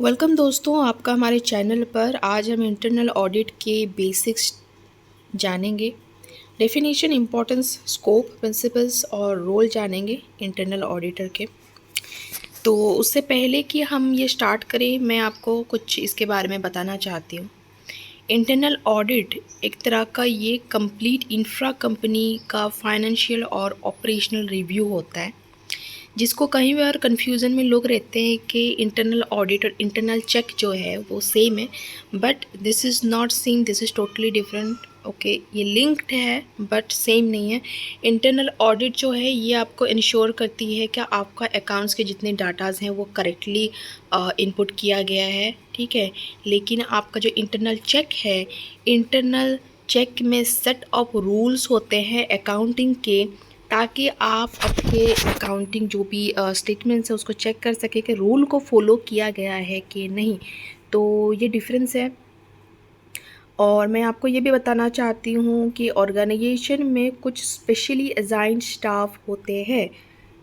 Welcome दोस्तों, आपका हमारे चैनल पर। आज हम इंटरनल ऑडिट के बेसिक्स जानेंगे। डेफिनेशन, इम्पोर्टेंस, स्कोप, प्रिंसिपल्स और रोल जानेंगे इंटरनल ऑडिटर के। तो उससे पहले कि हम ये स्टार्ट करें, मैं आपको कुछ इसके बारे में बताना चाहती हूँ। इंटरनल ऑडिट एक तरह का ये कंप्लीट इंफ्रा कंपनी का फाइनेंशियल और ऑपरेशनल रिव्यू होता है, जिसको कई बार कन्फ्यूज़न में लोग रहते हैं कि इंटरनल ऑडिट और इंटरनल चेक जो है वो सेम है, but this is not same, this is totally different. Okay, ये लिंक्ड है बट सेम नहीं है। इंटरनल ऑडिट जो है ये आपको इंश्योर करती है कि आपका अकाउंट्स के जितने डाटाज हैं वो करेक्टली इनपुट किया गया है, ठीक है। लेकिन आपका जो इंटरनल चेक है, इंटरनल चेक में सेट ऑफ रूल्स होते हैं अकाउंटिंग के, ताकि आप आपके अकाउंटिंग जो भी स्टेटमेंट्स है उसको चेक कर सके कि रूल को फॉलो किया गया है कि नहीं। तो ये डिफरेंस है। और मैं आपको ये भी बताना चाहती हूँ कि ऑर्गेनाइजेशन में कुछ स्पेशली असाइंड स्टाफ होते हैं,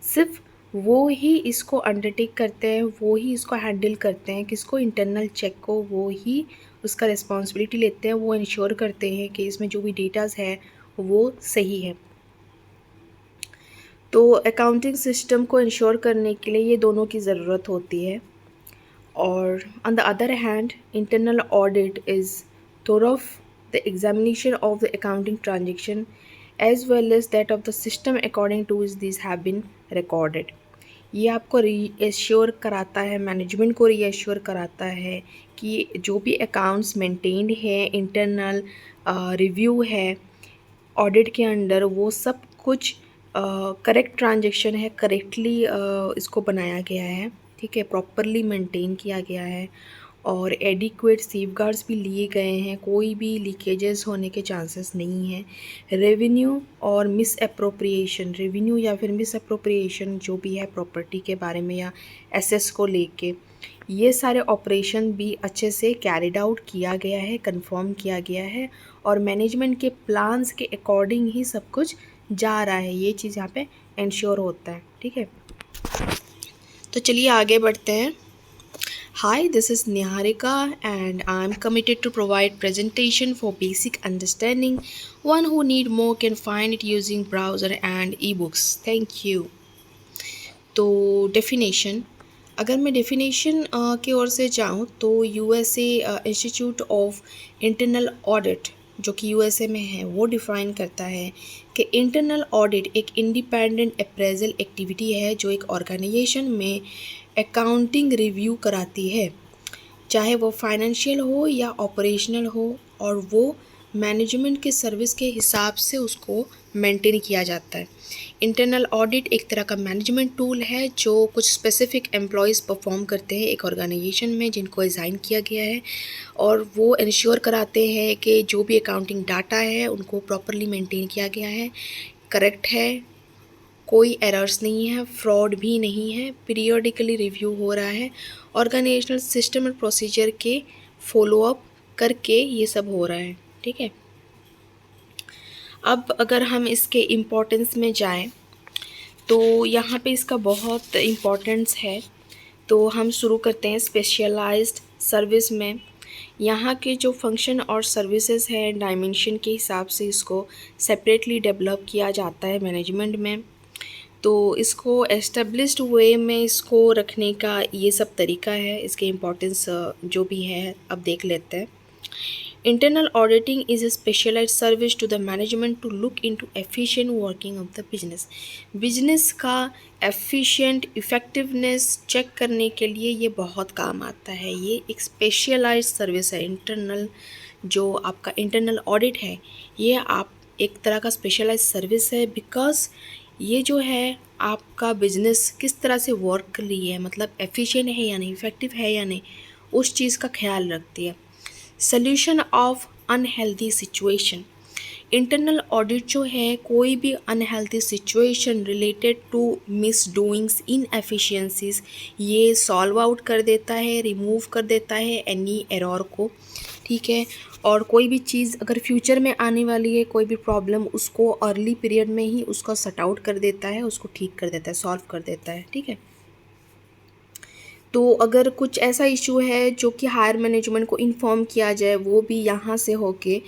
सिर्फ वो ही इसको अंडरटेक करते हैं, वो ही इसको हैंडल करते हैं, किसको, इंटरनल चेक को। वो ही उसका रिस्पॉन्सिबिलिटी लेते हैं, वो इंश्योर करते हैं कि इसमें जो भी डेटाज है वो सही है। तो अकाउंटिंग सिस्टम को इंश्योर करने के लिए ये दोनों की ज़रूरत होती है। और on the other hand, internal audit is thorough the examination of the accounting transaction as well as that of the system according to is this have been recorded. ये आपको रीएश्योर कराता है, मैनेजमेंट को रीएश्योर कराता है कि जो भी अकाउंट्स मेंटेन्ड है, इंटरनल रिव्यू है ऑडिट के अंडर, वो सब कुछ करेक्ट ट्रांजेक्शन है, करेक्टली इसको बनाया गया है, ठीक है, प्रॉपरली मेंटेन किया गया है और एडिक्वेट सेफगार्ड्स भी लिए गए हैं, कोई भी लीकेजेस होने के चांसेस नहीं हैं। रेवेन्यू और मिस अप्रोप्रिएशन, रेवेन्यू या फिर मिस अप्रोप्रिएशन जो भी है प्रॉपर्टी के बारे में या एसेस को लेके, ये सारे ऑपरेशन भी अच्छे से कैरिड आउट किया गया है, कंफर्म किया गया है और मैनेजमेंट के प्लान्स के अकॉर्डिंग ही सब कुछ जा रहा है। ये चीज़ यहाँ पे इंश्योर होता है, ठीक है। तो चलिए आगे बढ़ते हैं। Hi, this is Niharika and I'm committed to provide presentation for basic understanding. One who need more can find it using browser and ebooks. Thank you. तो डेफिनेशन, अगर मैं डेफिनेशन की ओर से जाऊँ तो USA institute of internal audit, जो कि USA में है, वो डिफ़ाइन करता है कि इंटरनल ऑडिट एक इंडिपेंडेंट अप्रेजल एक्टिविटी है जो एक ऑर्गेनाइजेशन में अकाउंटिंग रिव्यू कराती है, चाहे वो फाइनेंशियल हो या ऑपरेशनल हो, और वो मैनेजमेंट के सर्विस के हिसाब से उसको मेंटेन किया जाता है। इंटरनल ऑडिट एक तरह का मैनेजमेंट टूल है जो कुछ स्पेसिफिक एम्प्लॉयज़ परफॉर्म करते हैं एक ऑर्गेनाइजेशन में, जिनको असाइन किया गया है, और वो इंश्योर कराते हैं कि जो भी अकाउंटिंग डाटा है उनको प्रॉपरली मेंटेन किया गया है, करेक्ट है, कोई एरर्स नहीं है, फ्रॉड भी नहीं है, पीरियोडिकली रिव्यू हो रहा है, ऑर्गेनाइजेशनल सिस्टम और प्रोसीजर के फॉलोअप करके ये सब हो रहा है, ठीक है। अब अगर हम इसके इम्पोर्टेंस में जाएं तो यहाँ पे इसका बहुत इम्पोर्टेंस है। तो हम शुरू करते हैं स्पेशलाइज्ड सर्विस में। यहाँ के जो फंक्शन और सर्विसेज हैं, डायमेंशन के हिसाब से इसको सेपरेटली डेवलप किया जाता है मैनेजमेंट में। तो इसको एस्टेब्लिश्ड वे में इसको रखने का ये सब तरीका है। इसके इम्पोर्टेंस जो भी है अब देख लेते हैं। Internal auditing is a specialized service to the management to look into efficient working of the business. Business का efficient effectiveness चेक करने के लिए ये बहुत काम आता है। ये एक specialized सर्विस है। इंटरनल जो आपका इंटरनल ऑडिट है, ये आप एक तरह का स्पेशलाइज सर्विस है, बिकॉज ये जो है आपका बिजनेस किस तरह से वर्क कर रही है, मतलब एफिशिएंट है या नहीं, इफेक्टिव है या नहीं, उस चीज़ का ख्याल रखती है। Solution of unhealthy situation, internal audit जो है कोई भी unhealthy situation related to misdoings, inefficiencies, ये सॉल्व आउट कर देता है, रिमूव कर देता है एनी एरर को, ठीक है। और कोई भी चीज़ अगर फ्यूचर में आने वाली है, कोई भी प्रॉब्लम, उसको अर्ली पीरियड में ही उसको सट आउट कर देता है, उसको ठीक कर देता है, सॉल्व कर देता है, ठीक है। तो अगर कुछ ऐसा इशू है जो कि हायर मैनेजमेंट को इन्फॉर्म किया जाए, वो भी यहाँ से होके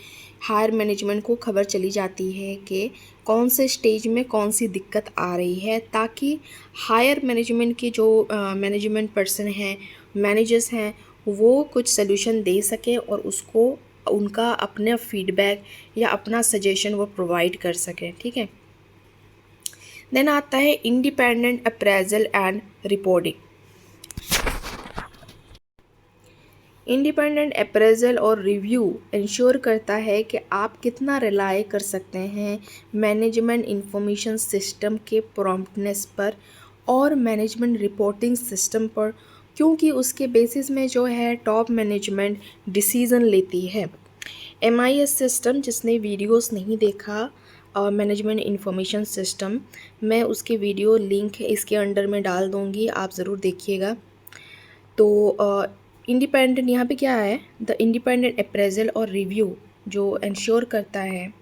हायर मैनेजमेंट को खबर चली जाती है कि कौन से स्टेज में कौन सी दिक्कत आ रही है, ताकि हायर मैनेजमेंट के जो मैनेजमेंट पर्सन हैं, मैनेजर्स हैं, वो कुछ सल्यूशन दे सकें और उसको उनका अपना फीडबैक या अपना सजेशन वो प्रोवाइड कर सकें। ठीक है। देन आता है independent appraisal and reporting. Independent appraisal और रिव्यू इंश्योर करता है कि आप कितना रिलाय कर सकते हैं मैनेजमेंट इंफॉर्मेशन सिस्टम के प्रॉम्प्टनेस पर और मैनेजमेंट रिपोर्टिंग सिस्टम पर, क्योंकि उसके बेसिस में जो है टॉप मैनेजमेंट डिसीज़न लेती है। MIS सिस्टम, जिसने वीडियोस नहीं देखा मैनेजमेंट इंफॉर्मेशन सिस्टम, मैं उसके वीडियो लिंक इसके अंडर में डाल दूँगी, आप ज़रूर देखिएगा। तो इंडिपेंडेंट यहाँ पे क्या है, द इंडिपेंडेंट अप्रेजल और रिव्यू जो इंश्योर करता है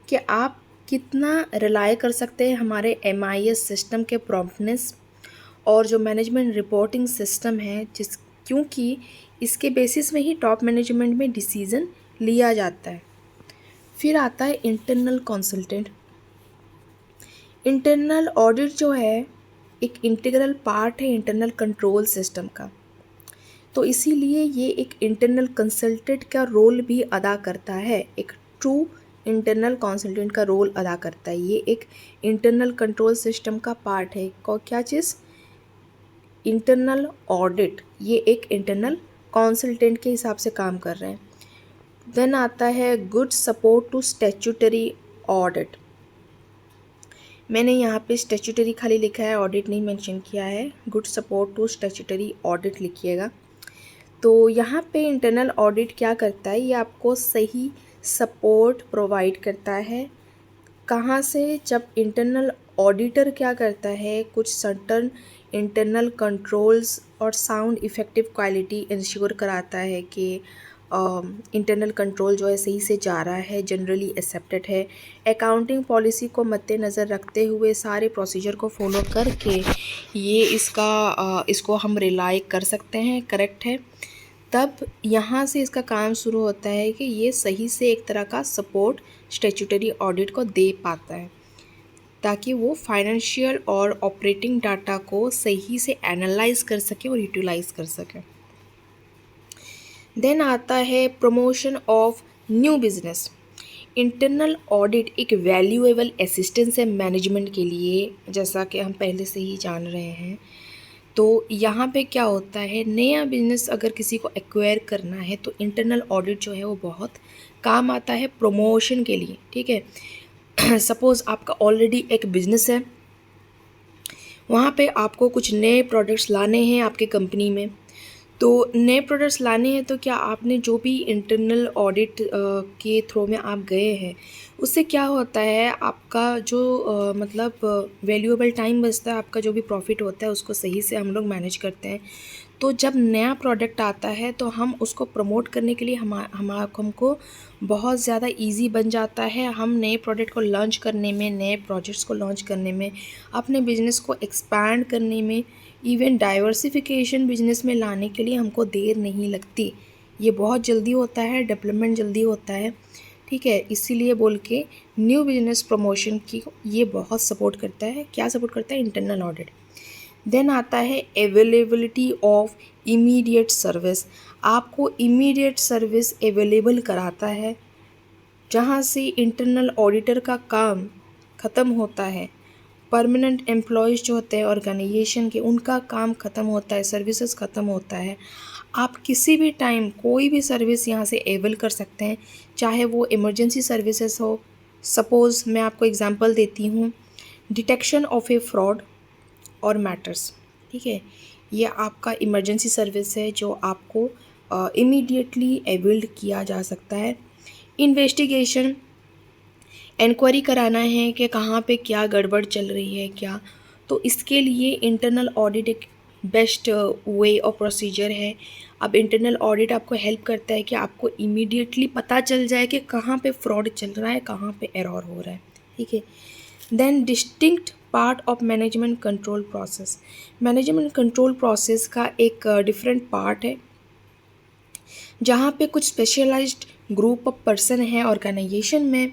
कि आप कितना रिलाय कर सकते हैं हमारे MIS सिस्टम के प्रॉम्प्टनेस और जो मैनेजमेंट रिपोर्टिंग सिस्टम है, क्योंकि इसके बेसिस में ही टॉप मैनेजमेंट में डिसीज़न लिया जाता है। फिर आता है इंटरनल कंसल्टेंट। इंटरनल ऑडिट जो है एक इंटीग्रल पार्ट है इंटरनल कंट्रोल सिस्टम का, तो इसीलिए ये एक इंटरनल कंसल्टेंट का रोल भी अदा करता है, एक ट्रू इंटरनल कंसल्टेंट का रोल अदा करता है। ये एक इंटरनल कंट्रोल सिस्टम का पार्ट है। क्या चीज़? Internal audit. ये एक इंटरनल कंसल्टेंट के हिसाब से काम कर रहे हैं। देन आता है good support to statutory audit. मैंने यहाँ पे स्टैट्यूटरी खाली लिखा है, ऑडिट नहीं मेंशन किया है। Good support to statutory audit लिखिएगा। तो यहाँ पे इंटरनल ऑडिट क्या करता है, ये आपको सही सपोर्ट प्रोवाइड करता है। कहाँ से? जब इंटरनल ऑडिटर क्या करता है, कुछ सर्टन इंटरनल कंट्रोल्स और साउंड इफ़ेक्टिव क्वालिटी इंश्योर कराता है कि इंटरनल कंट्रोल जो है सही से जा रहा है, जनरली एक्सेप्टेड है। अकाउंटिंग पॉलिसी को मद्देनज़र रखते हुए सारे प्रोसीजर को फॉलो करके ये इसको हम रिलाई कर सकते हैं, करेक्ट है। तब यहाँ से इसका काम शुरू होता है कि ये सही से एक तरह का सपोर्ट स्टैट्यूटरी ऑडिट को दे पाता है, ताकि वो फाइनेंशियल और ऑपरेटिंग डाटा को सही से एनालाइज कर सके और यूटिलाइज कर सके। देन आता है promotion of new business. Internal audit एक वैल्यूएबल असिस्टेंस है मैनेजमेंट के लिए, जैसा कि हम पहले से ही जान रहे हैं। तो यहाँ पे क्या होता है, नया बिजनेस अगर किसी को एक्वायर करना है तो इंटरनल ऑडिट जो है वो बहुत काम आता है प्रमोशन के लिए। ठीक है। सपोज़ आपका ऑलरेडी एक बिज़नेस है, वहाँ पे आपको कुछ नए प्रोडक्ट्स लाने हैं आपके कंपनी में। तो नए प्रोडक्ट्स लाने हैं तो क्या आपने जो भी इंटरनल ऑडिट के थ्रू में आप गए हैं, उससे क्या होता है, आपका जो मतलब वैल्यूएबल टाइम बचता है, आपका जो भी प्रॉफिट होता है उसको सही से हम लोग मैनेज करते हैं। तो जब नया प्रोडक्ट आता है तो हम उसको प्रमोट करने के लिए हमको बहुत ज़्यादा इजी बन जाता है। हम नए प्रोडक्ट को लॉन्च करने में, नए प्रोजेक्ट्स को लॉन्च करने में, अपने बिज़नेस को एक्सपैंड करने में, इवन डाइवर्सिफिकेशन बिजनेस में लाने के लिए हमको देर नहीं लगती। ये बहुत जल्दी होता है, डेवलपमेंट जल्दी होता है। ठीक है, इसीलिए बोल के न्यू बिजनेस प्रमोशन की ये बहुत सपोर्ट करता है। क्या सपोर्ट करता है? Internal audit. देन आता है अवेलेबिलिटी ऑफ इमीडिएट सर्विस। आपको इमीडिएट सर्विस अवेलेबल कराता है, जहाँ से इंटरनल ऑडिटर का काम ख़त्म होता है। परमानेंट एम्प्लॉयज़ जो होते हैं ऑर्गेनाइजेशन के, उनका काम ख़त्म होता है, सर्विसेज ख़त्म होता है। आप किसी भी टाइम कोई भी सर्विस यहाँ से अवेल कर सकते हैं, चाहे वो इमरजेंसी सर्विसेज हो। सपोज़ मैं आपको एग्जांपल देती हूँ, डिटेक्शन ऑफ ए फ्रॉड और मैटर्स। ठीक है, ये आपका इमरजेंसी सर्विस है जो आपको इमीडिएटली अवेल्ड किया जा सकता है। इन्वेस्टिगेशन, इंक्वायरी कराना है कि कहाँ पे क्या गड़बड़ चल रही है क्या, तो इसके लिए इंटरनल ऑडिट एक बेस्ट वे और प्रोसीजर है। अब इंटरनल ऑडिट आपको हेल्प करता है कि आपको इमीडिएटली पता चल जाए कि कहाँ पे फ्रॉड चल रहा है, कहाँ पे एरर हो रहा है। ठीक है। Then distinct part of management control process. Management control process का एक डिफरेंट पार्ट है जहाँ पे कुछ स्पेशलाइज्ड ग्रुप ऑफ पर्सन हैं ऑर्गेनाइजेशन में,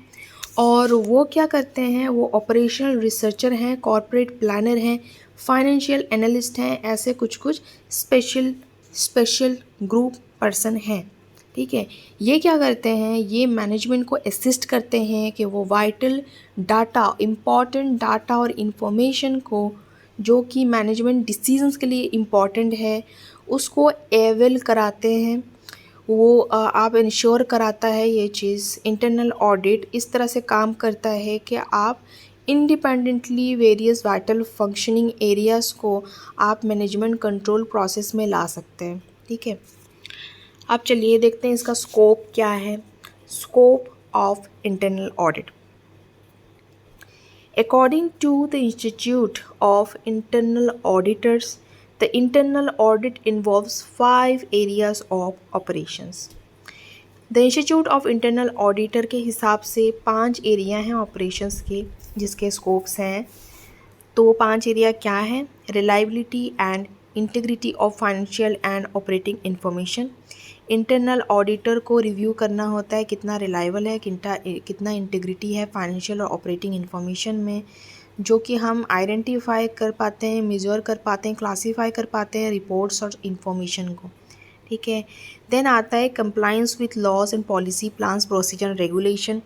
और वो क्या करते हैं, वो ऑपरेशनल रिसर्चर हैं, कॉरपोरेट प्लानर हैं, फाइनेंशियल एनालिस्ट हैं, ऐसे कुछ कुछ स्पेशल ग्रुप पर्सन हैं। ठीक है, ये क्या करते हैं, ये मैनेजमेंट को असिस्ट करते हैं कि वो वाइटल डाटा, इम्पॉर्टेंट डाटा और इन्फॉर्मेशन को जो कि मैनेजमेंट डिसीजंस के लिए इम्पॉर्टेंट है उसको अवेल कराते हैं। वो आप इंश्योर कराता है ये चीज़। इंटरनल ऑडिट इस तरह से काम करता है कि आप independently various vital functioning areas को आप मैनेजमेंट कंट्रोल प्रोसेस में ला सकते हैं। ठीक है, आप चलिए देखते हैं इसका स्कोप क्या है। Scope of internal audit, according to the institute of internal auditors, the internal audit involves 5 areas of operations. The Institute of Internal Auditor के हिसाब से 5 एरिया हैं ऑपरेशंस के जिसके स्कोप्स हैं। तो वो 5 एरिया क्या हैं? Reliability and integrity of financial and operating information. Internal auditor को रिव्यू करना होता है कितना रिलायबल है, कितना इंटीग्रिटी है फाइनेंशियल और ऑपरेटिंग इंफॉर्मेशन में, जो कि हम आइडेंटिफाई कर पाते हैं, मेजर कर पाते हैं, क्लासीफाई कर पाते हैं रिपोर्ट्स और इन्फॉर्मेशन को। ठीक है, देन आता है compliance with laws and policy, plans, procedure, regulation.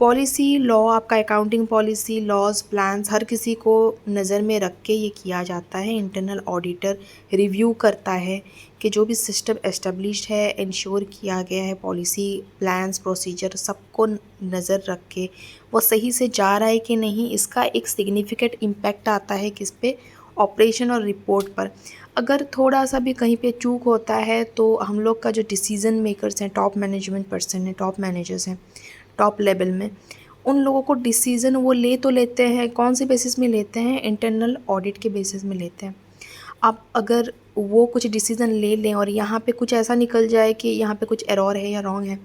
Policy, law, आपका अकाउंटिंग पॉलिसी, लॉज, प्लान्स, हर किसी को नज़र में रख के ये किया जाता है। इंटरनल ऑडिटर रिव्यू करता है कि जो भी सिस्टम एस्टेब्लिश्ड है, इंश्योर किया गया है, पॉलिसी, प्लान्स, प्रोसीजर सबको नज़र रख के वो सही से जा रहा है कि नहीं। इसका एक सिग्निफिकेंट इम्पैक्ट आता है किस पे? ऑपरेशन और रिपोर्ट पर। अगर थोड़ा सा भी कहीं पे चूक होता है तो हम लोग का जो डिसीज़न मेकर्स हैं, टॉप मैनेजमेंट पर्सन हैं, टॉप मैनेजर्स हैं टॉप लेवल में, उन लोगों को डिसीज़न वो ले तो लेते हैं, कौन से बेसिस में लेते हैं? इंटरनल ऑडिट के बेसिस में लेते हैं। अब अगर वो कुछ डिसीज़न ले लें और यहाँ पे कुछ ऐसा निकल जाए कि यहाँ पे कुछ एरर है या रॉन्ग है,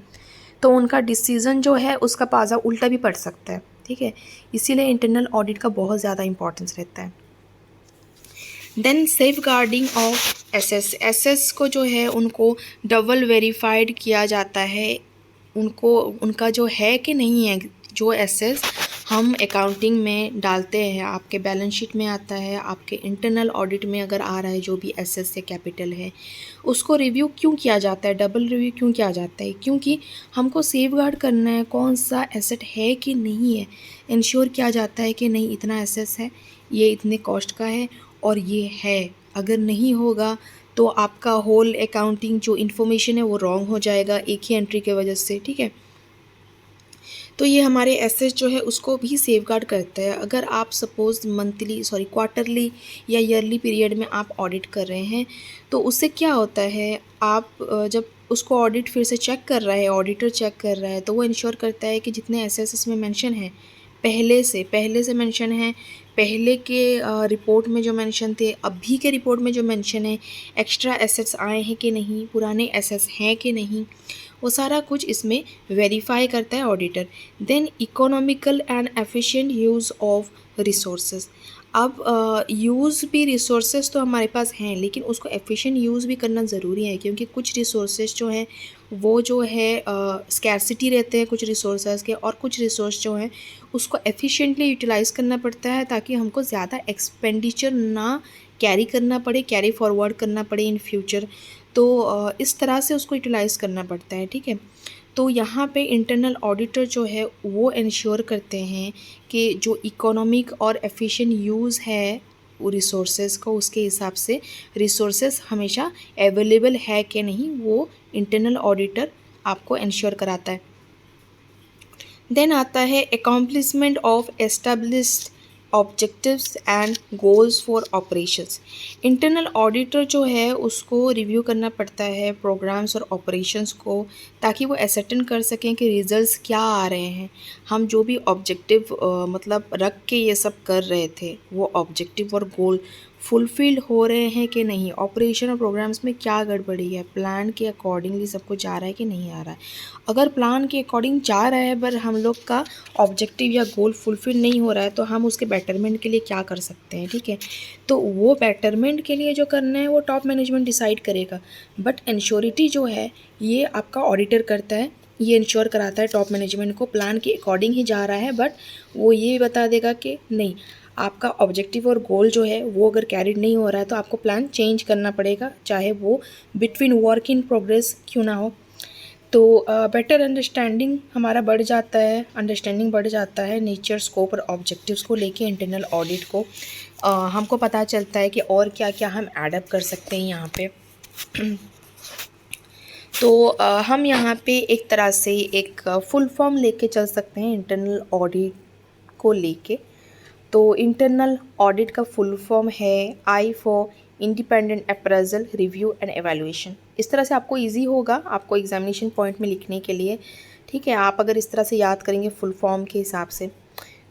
तो उनका डिसीज़न जो है उसका पासा उल्टा भी पड़ सकता है। ठीक है, इसीलिए इंटरनल ऑडिट का बहुत ज़्यादा इंपॉर्टेंस रहता है। Then safe guarding of assess, assess को जो है उनको डबल वेरीफाइड किया जाता है, उनको उनका जो है कि नहीं है। जो एसेस हम अकाउंटिंग में डालते हैं, आपके बैलेंस शीट में आता है, आपके इंटरनल ऑडिट में अगर आ रहा है जो भी एसेस या कैपिटल है, उसको रिव्यू क्यों किया जाता है, डबल रिव्यू क्यों किया जाता है? क्योंकि हमको सेफगार्ड करना है कौन सा एसेट है कि नहीं है। इंश्योर किया जाता है कि नहीं इतना एसेस है, ये इतने कॉस्ट का है और ये है। अगर नहीं होगा तो आपका होल अकाउंटिंग जो इन्फॉर्मेशन है वो रॉन्ग हो जाएगा एक ही एंट्री के वजह से। ठीक है, तो ये हमारे एसेट जो है उसको भी सेफगार्ड करता है। अगर आप सपोज़ क्वार्टरली या ईयरली पीरियड में आप ऑडिट कर रहे हैं तो उससे क्या होता है, आप जब उसको ऑडिट फिर से चेक कर रहा है, ऑडिटर चेक कर रहा है, तो वो इंश्योर करता है कि जितने एसेट्स इसमें मेंशन है पहले से मेंशन है, पहले के रिपोर्ट में जो मेंशन थे, अभी के रिपोर्ट में जो मेंशन है, एक्स्ट्रा एसेट्स आए हैं कि नहीं, पुराने एसेट्स हैं कि नहीं, वो सारा कुछ इसमें वेरीफाई करता है auditor. Then economical and efficient use of resources. अब यूज़ भी रिसोर्सेज तो हमारे पास हैं लेकिन उसको एफिशिएंट यूज़ भी करना ज़रूरी है, क्योंकि कुछ रिसोर्सेज जो हैं वो जो है स्कैर्सिटी रहते हैं कुछ रिसोर्सेज के, और कुछ रिसोर्स जो हैं उसको एफिशिएंटली यूटिलाइज़ करना पड़ता है ताकि हमको ज़्यादा एक्सपेंडिचर ना कैरी करना पड़े, कैरी फॉरवर्ड करना पड़े इन फ्यूचर। तो इस तरह से उसको यूटिलाइज़ करना पड़ता है। ठीक है, तो यहाँ पे इंटरनल ऑडिटर जो है वो इंश्योर करते हैं कि जो इकोनॉमिक और एफिशिएंट यूज़ है वो रिसोर्सेज को, उसके हिसाब से रिसोर्सेज हमेशा अवेलेबल है कि नहीं, वो इंटरनल ऑडिटर आपको इंश्योर कराता है। देन आता है accomplishment of established objectives and goals for operations. Internal auditor जो है उसको रिव्यू करना पड़ता है प्रोग्राम्स और ऑपरेशंस को, ताकि वो एसर्टेन कर सकें कि रिजल्ट्स क्या आ रहे हैं, हम जो भी ऑब्जेक्टिव मतलब रख के ये सब कर रहे थे वो ऑब्जेक्टिव और गोल फुलफिल्ड हो रहे हैं कि नहीं, ऑपरेशन और प्रोग्राम्स में क्या गड़बड़ी है, प्लान के अकॉर्डिंगली सब कुछ जा रहा है कि नहीं आ रहा है। अगर प्लान के अकॉर्डिंग जा रहा है पर हम लोग का ऑब्जेक्टिव या गोल फुलफिल नहीं हो रहा है तो हम उसके बेटरमेंट के लिए क्या कर सकते हैं, ठीक है। तो वो बेटरमेंट के लिए जो करना है वो टॉप मैनेजमेंट डिसाइड करेगा, बट इंश्योरिटी जो है ये आपका ऑडिटर करता है, ये इंश्योर कराता है टॉप मैनेजमेंट को प्लान के अकॉर्डिंग ही जा रहा है, बट वो ये बता देगा कि नहीं, आपका ऑब्जेक्टिव और गोल जो है वो अगर कैरिड नहीं हो रहा है तो आपको प्लान चेंज करना पड़ेगा, चाहे वो बिटवीन वर्क इन प्रोग्रेस क्यों ना हो। तो बेटर अंडरस्टैंडिंग हमारा बढ़ जाता है, अंडरस्टैंडिंग बढ़ जाता है नेचर, स्कोप और ऑब्जेक्टिव्स को लेके इंटरनल ऑडिट को। हमको पता चलता है कि और क्या क्या हम एडअप कर सकते हैं यहाँ पे। तो हम यहाँ पे एक तरह से एक फुल फॉर्म लेके चल सकते हैं इंटरनल ऑडिट को लेके। तो इंटरनल ऑडिट का फुल फॉर्म है I for independent appraisal, review and evaluation. इस तरह से आपको इजी होगा आपको एग्जामिनेशन पॉइंट में लिखने के लिए, ठीक है। आप अगर इस तरह से याद करेंगे फुल फॉर्म के हिसाब से,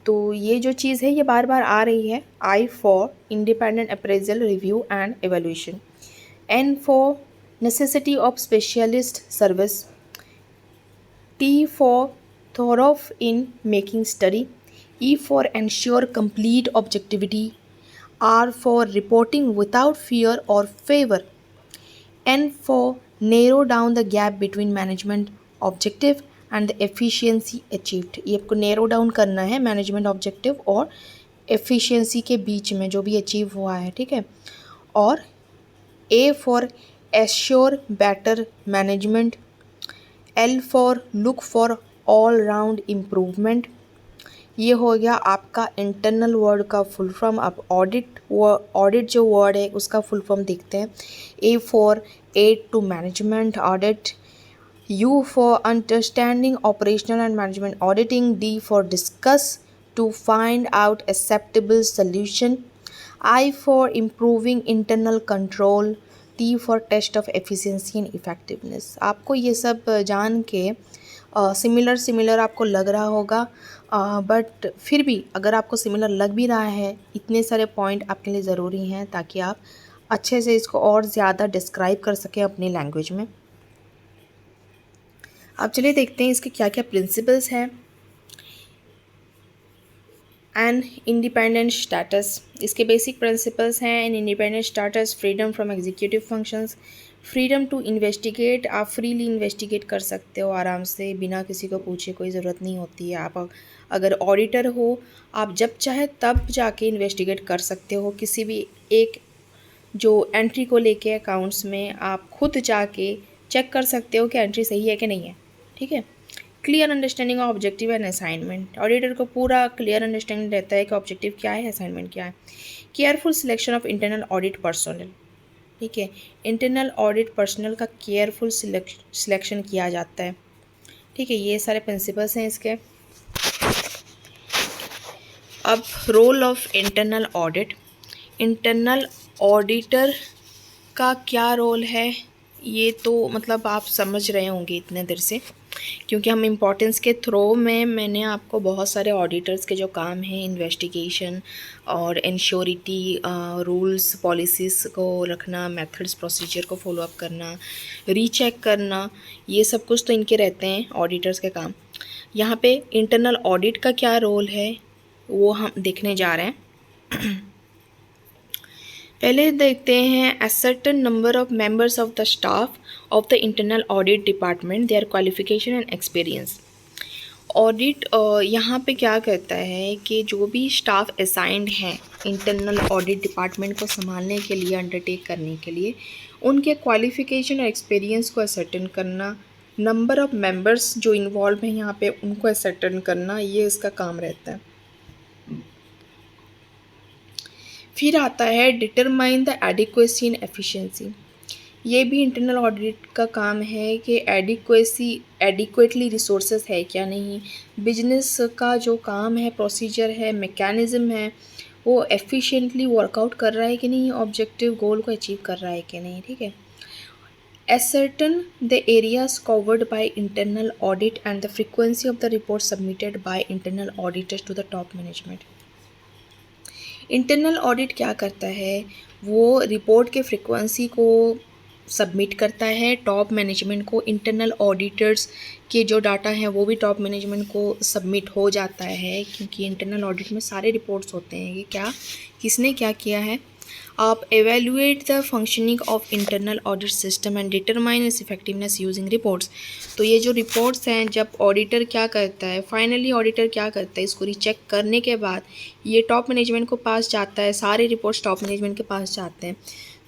तो ये जो चीज़ है ये बार बार आ रही है, I for independent appraisal, review and evaluation, N for necessity of specialist service, T for thorough in making study, E for ensure complete objectivity, R for reporting without fear or favor, N for narrow down the gap between management objective and the efficiency achieved। ये आपको narrow down करना है management objective और efficiency के बीच में जो भी achieve हुआ है, ठीक है। और A for assure better management, L for look for all round improvement। ये हो गया आपका इंटरनल वर्ड का फुल फॉर्म। अब ऑडिट जो वर्ड है उसका फुल फॉर्म देखते हैं। A for aid to management audit, U for understanding operational and management auditing, D for discuss to find out acceptable solution, I for improving internal control, T for test of efficiency and effectiveness. आपको ये सब जान के similar आपको लग रहा होगा, but फिर भी अगर आपको सिमिलर लग भी रहा है, इतने सारे पॉइंट आपके लिए ज़रूरी हैं ताकि आप अच्छे से इसको और ज़्यादा डिस्क्राइब कर सकें अपनी लैंग्वेज में। अब चलिए देखते हैं इसके क्या क्या प्रिंसिपल्स हैं। एन इंडिपेंडेंट स्टेटस, इसके बेसिक प्रिंसिपल्स हैं। An independent status, freedom from executive functions, freedom to investigate, आप फ्रीली इन्वेस्टिगेट कर सकते हो आराम से बिना किसी को पूछे, कोई ज़रूरत नहीं होती है। आप अगर ऑडिटर हो आप जब चाहे तब जाके इन्वेस्टिगेट कर सकते हो किसी भी एक जो एंट्री को लेके अकाउंट्स में, आप खुद जाके चेक कर सकते हो कि एंट्री सही है कि नहीं है, ठीक है। Clear understanding of objective and assignment, auditor को पूरा क्लियर अंडरस्टैंडिंग रहता है कि ऑब्जेक्टिव क्या है, असाइनमेंट क्या है। Careful selection of internal audit personal, ठीक है। इंटरनल ऑडिट पर्सनल का केयरफुल सिलेक्शन किया जाता है, ठीक है। ये सारे प्रिंसिपल्स हैं इसके। अब role of internal audit, internal auditor का क्या रोल है ये तो मतलब आप समझ रहे होंगे इतने देर से, क्योंकि हम इम्पोर्टेंस के थ्रो में मैंने आपको बहुत सारे ऑडिटर्स के जो काम हैं, इन्वेस्टिगेशन और इंश्योरिटी, रूल्स पॉलिसीज़ को रखना, मेथड्स प्रोसीजर को फॉलो अप करना, रीचेक करना, ये सब कुछ तो इनके रहते हैं ऑडिटर्स के काम। यहाँ पे इंटरनल ऑडिट का क्या रोल है वो हम देखने जा रहे हैं। पहले देखते हैं a certain number of members of the staff of the internal audit department, their qualification and experience। Audit यहाँ पे क्या कहता है कि जो भी स्टाफ असाइंड हैं इंटरनल ऑडिट डिपार्टमेंट को संभालने के लिए, अंडरटेक करने के लिए, उनके क्वालिफिकेशन और एक्सपीरियंस को असर्टेन करना, नंबर ऑफ़ मेंबर्स जो इन्वॉल्व हैं यहाँ पे उनको असर्टेन करना, ये इसका काम रहता है। फिर आता है determine the adequacy and efficiency, ये भी इंटरनल ऑडिट का काम है कि एडिक्वेटली रिसोर्सेज है क्या नहीं, बिजनेस का जो काम है, प्रोसीजर है, मैकेनिज़्म है, वो एफिशिएंटली वर्कआउट कर रहा है कि नहीं, ऑब्जेक्टिव गोल को अचीव कर रहा है कि नहीं, ठीक है। ascertain the areas covered by internal audit and the frequency of the report submitted by internal auditors to the top management। Internal audit क्या करता है, वो रिपोर्ट के फ्रिक्वेंसी को सबमिट करता है टॉप मैनेजमेंट को। इंटरनल ऑडिटर्स के जो डाटा हैं वो भी टॉप मैनेजमेंट को सबमिट हो जाता है, क्योंकि इंटरनल ऑडिट में सारे रिपोर्ट्स होते हैं कि क्या किसने क्या किया है। आप evaluate the functioning of internal audit system and determine its effectiveness using reports. तो ये जो रिपोर्ट्स हैं, जब ऑडिटर क्या करता है, फाइनली ऑडिटर क्या करता है, इसको रीचेक करने के बाद ये टॉप मैनेजमेंट को पास जाता है, सारे रिपोर्ट्स टॉप मैनेजमेंट के पास जाते हैं।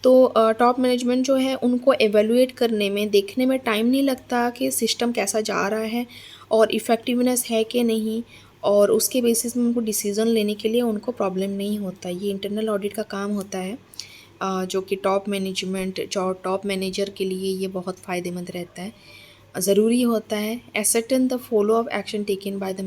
तो टॉप मैनेजमेंट जो है उनको एवेल्युएट करने में, देखने में टाइम नहीं लगता कि सिस्टम कैसा जा रहा है और इफ़ेक्टिवनेस है कि नहीं, और उसके बेसिस में उनको डिसीज़न लेने के लिए उनको प्रॉब्लम नहीं होता। ये इंटरनल ऑडिट का काम होता है, जो कि टॉप मैनेजर के लिए ये बहुत फ़ायदेमंद रहता है, ज़रूरी होता है। Ascertain the follow up action taken by the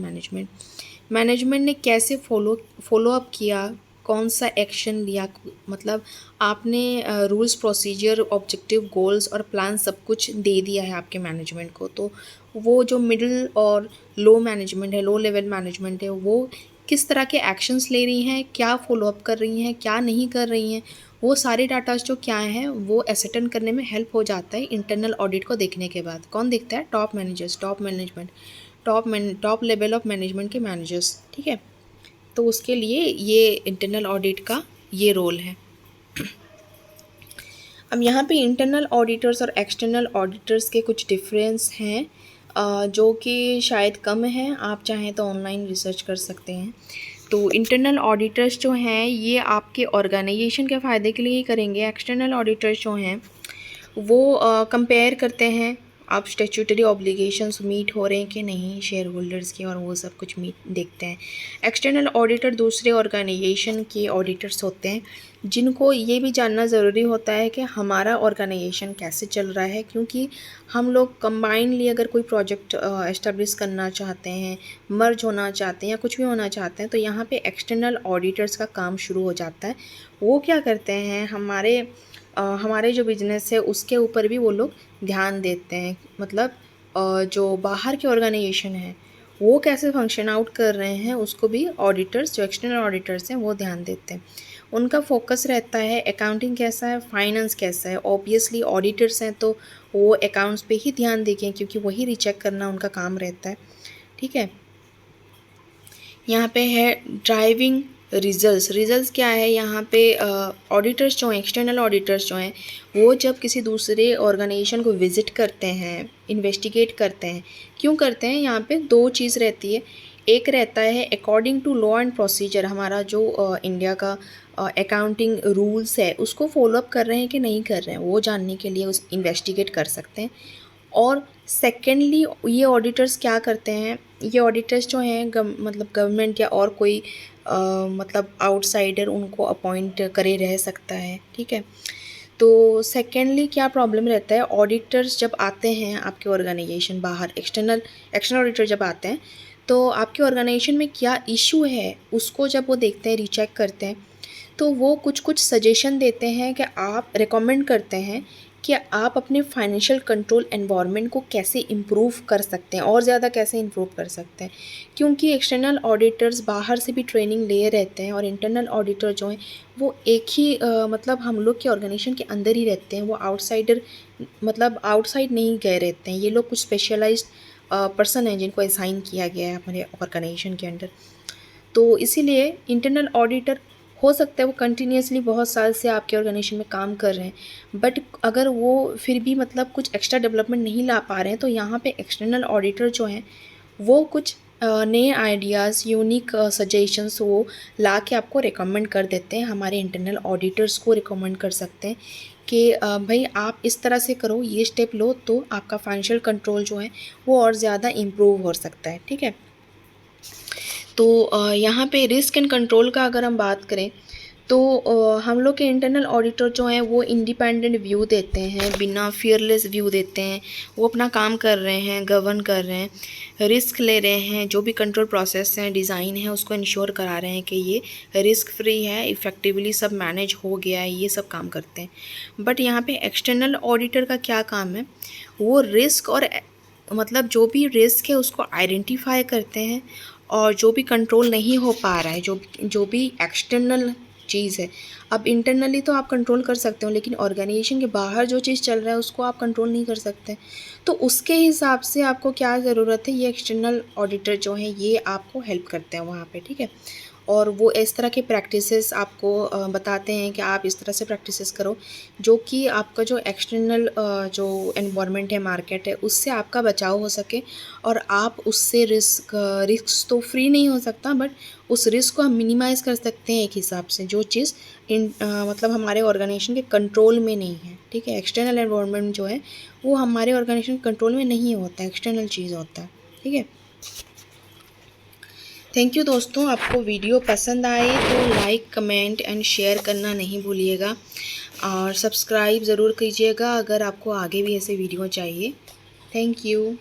management ने कैसे फॉलो अप किया, कौन सा एक्शन लिया, मतलब आपने रूल्स प्रोसीजर ऑब्जेक्टिव गोल्स और प्लान सब कुछ दे दिया है आपके मैनेजमेंट को। तो वो जो मिडिल और लो मैनेजमेंट है, लो लेवल मैनेजमेंट है, वो किस तरह के एक्शंस ले रही हैं, क्या फॉलो अप कर रही हैं, क्या नहीं कर रही हैं, वो सारे डाटाज जो क्या हैं वो एसेटन करने में हेल्प हो जाता है इंटरनल ऑडिट को देखने के बाद। कौन देखता है? Top managers, top level of management के मैनेजर्स, ठीक है। तो उसके लिए ये इंटरनल ऑडिट का ये रोल है। अब यहाँ पे इंटरनल ऑडिटर्स और एक्सटर्नल ऑडिटर्स के कुछ डिफरेंस हैं, जो कि शायद कम हैं, आप चाहें तो ऑनलाइन रिसर्च कर सकते हैं। तो इंटरनल ऑडिटर्स जो हैं ये आपके ऑर्गेनाइजेशन के फ़ायदे के लिए ही करेंगे। एक्सटर्नल ऑडिटर्स जो हैं वो कंपेयर करते हैं आप स्टैट्यूटरी ऑब्लिगेशंस मीट हो रहे हैं कि नहीं शेयर होल्डर्स के, और वो सब कुछ मीट देखते हैं। एक्सटर्नल ऑडिटर दूसरे ऑर्गेनाइजेशन के ऑडिटर्स होते हैं, जिनको ये भी जानना ज़रूरी होता है कि हमारा ऑर्गेनाइजेशन कैसे चल रहा है, क्योंकि हम लोग कंबाइनली अगर कोई प्रोजेक्ट एस्टेब्लिश करना चाहते हैं, मर्ज होना चाहते हैं या कुछ भी होना चाहते हैं, तो यहाँ पे एक्सटर्नल ऑडिटर्स का काम शुरू हो जाता है। वो क्या करते हैं, हमारे जो बिज़नेस है उसके ऊपर भी वो लोग ध्यान देते हैं, मतलब जो बाहर के ऑर्गेनाइजेशन है वो कैसे फंक्शन आउट कर रहे हैं उसको भी ऑडिटर्स, जो एक्सटर्नल ऑडिटर्स हैं वो ध्यान देते हैं। उनका फोकस रहता है अकाउंटिंग कैसा है, फाइनेंस कैसा है। ऑब्वियसली ऑडिटर्स हैं तो वो अकाउंट्स पे ही ध्यान देंगे, क्योंकि वही रीचेक करना उनका काम रहता है, ठीक है। यहाँ पे है ड्राइविंग रिजल्ट्स क्या है, यहाँ पे ऑडिटर्स जो हैं, एक्सटर्नल ऑडिटर्स जो हैं, वो जब किसी दूसरे ऑर्गेनाइजेशन को विज़िट करते हैं, इन्वेस्टिगेट करते हैं, क्यों करते हैं, यहाँ पे दो चीज़ रहती है। एक रहता है according to law and procedure, हमारा जो इंडिया का अकाउंटिंग रूल्स है उसको फॉलोअप कर रहे हैं कि नहीं कर रहे हैं, वो जानने के लिए उस इन्वेस्टिगेट कर सकते हैं। और सेकेंडली ये ऑडिटर्स क्या करते हैं, ये ऑडिटर्स जो हैं मतलब गवर्नमेंट या और कोई मतलब आउटसाइडर उनको अपॉइंट करे रह सकता है, ठीक है। तो सेकेंडली क्या प्रॉब्लम रहता है, ऑडिटर्स जब आते हैं आपके ऑर्गेनाइजेशन बाहर, एक्सटर्नल ऑडिटर जब आते हैं तो आपके ऑर्गेनाइजेशन में क्या इशू है उसको जब वो देखते हैं, रीचेक करते हैं, तो वो कुछ सजेशन देते हैं कि आप रिकमेंड करते हैं कि आप अपने फाइनेंशियल कंट्रोल एनवायरनमेंट को कैसे इम्प्रूव कर सकते हैं, और ज़्यादा कैसे इम्प्रूव कर सकते हैं। क्योंकि एक्सटर्नल ऑडिटर्स बाहर से भी ट्रेनिंग ले रहते हैं, और इंटरनल ऑडिटर जो हैं वो एक ही मतलब हम लोग के ऑर्गेनाइजेशन के अंदर ही रहते हैं, वो आउटसाइडर मतलब आउटसाइड नहीं गए रहते हैं। ये लोग कुछ स्पेशलाइज्ड पर्सन हैं जिनको असाइन किया गया है हमारे ऑर्गेनाइजेशन के अंडर। तो इसीलिए इंटरनल ऑडिटर हो सकता है वो कंटिन्यूसली बहुत साल से आपके ऑर्गेनाइजेशन में काम कर रहे हैं, बट अगर वो फिर भी मतलब कुछ एक्स्ट्रा डेवलपमेंट नहीं ला पा रहे हैं, तो यहाँ पे एक्सटर्नल ऑडिटर जो हैं वो कुछ नए आइडियाज़, यूनिक सजेशंस वो ला के आपको रिकमेंड कर देते हैं। हमारे इंटरनल ऑडिटर्स को रिकमेंड कर सकते हैं कि भाई आप इस तरह से करो, ये स्टेप लो, तो आपका फाइनेंशियल कंट्रोल जो है वो और ज़्यादा इम्प्रूव हो सकता है, ठीक है। तो यहाँ पे रिस्क एंड कंट्रोल का अगर हम बात करें तो हम लोग के इंटरनल ऑडिटर जो हैं वो इंडिपेंडेंट व्यू देते हैं, बिना फियरलेस व्यू देते हैं। वो अपना काम कर रहे हैं, गवर्न कर रहे हैं, रिस्क ले रहे हैं, जो भी कंट्रोल प्रोसेस है, डिज़ाइन है, उसको इंश्योर करा रहे हैं कि ये रिस्क फ्री है, इफ़ेक्टिवली सब मैनेज हो गया है, ये सब काम करते हैं। बट यहाँ पे एक्सटर्नल ऑडिटर का क्या काम है, वो रिस्क और मतलब जो भी रिस्क है उसको आइडेंटिफाई करते हैं, और जो भी कंट्रोल नहीं हो पा रहा है, जो भी एक्सटर्नल चीज़ है। अब इंटरनली तो आप कंट्रोल कर सकते हो, लेकिन ऑर्गेनाइजेशन के बाहर जो चीज़ चल रहा है उसको आप कंट्रोल नहीं कर सकते। तो उसके हिसाब से आपको क्या ज़रूरत है, ये एक्सटर्नल ऑडिटर जो हैं ये आपको हेल्प करते हैं वहाँ पे, ठीक है। और वो इस तरह के प्रैक्टिसेस आपको बताते हैं कि आप इस तरह से प्रैक्टिसेस करो जो कि आपका जो एक्सटर्नल जो एनवायरनमेंट है, मार्केट है, उससे आपका बचाव हो सके और आप उससे रिस्क तो फ्री नहीं हो सकता, बट उस रिस्क को हम मिनिमाइज़ कर सकते हैं एक हिसाब से, जो चीज़ मतलब हमारे ऑर्गेनाइजेशन के कंट्रोल में नहीं है, ठीक है। एक्सटर्नल एनवायरनमेंट जो है वो हमारे ऑर्गेनाइजेशन कंट्रोल में नहीं होता है, एक्सटर्नल चीज़ होता है, ठीक है। थैंक यू दोस्तों, आपको वीडियो पसंद आए तो लाइक, कमेंट एंड शेयर करना नहीं भूलिएगा और सब्सक्राइब ज़रूर कीजिएगा अगर आपको आगे भी ऐसे वीडियो चाहिए। Thank you.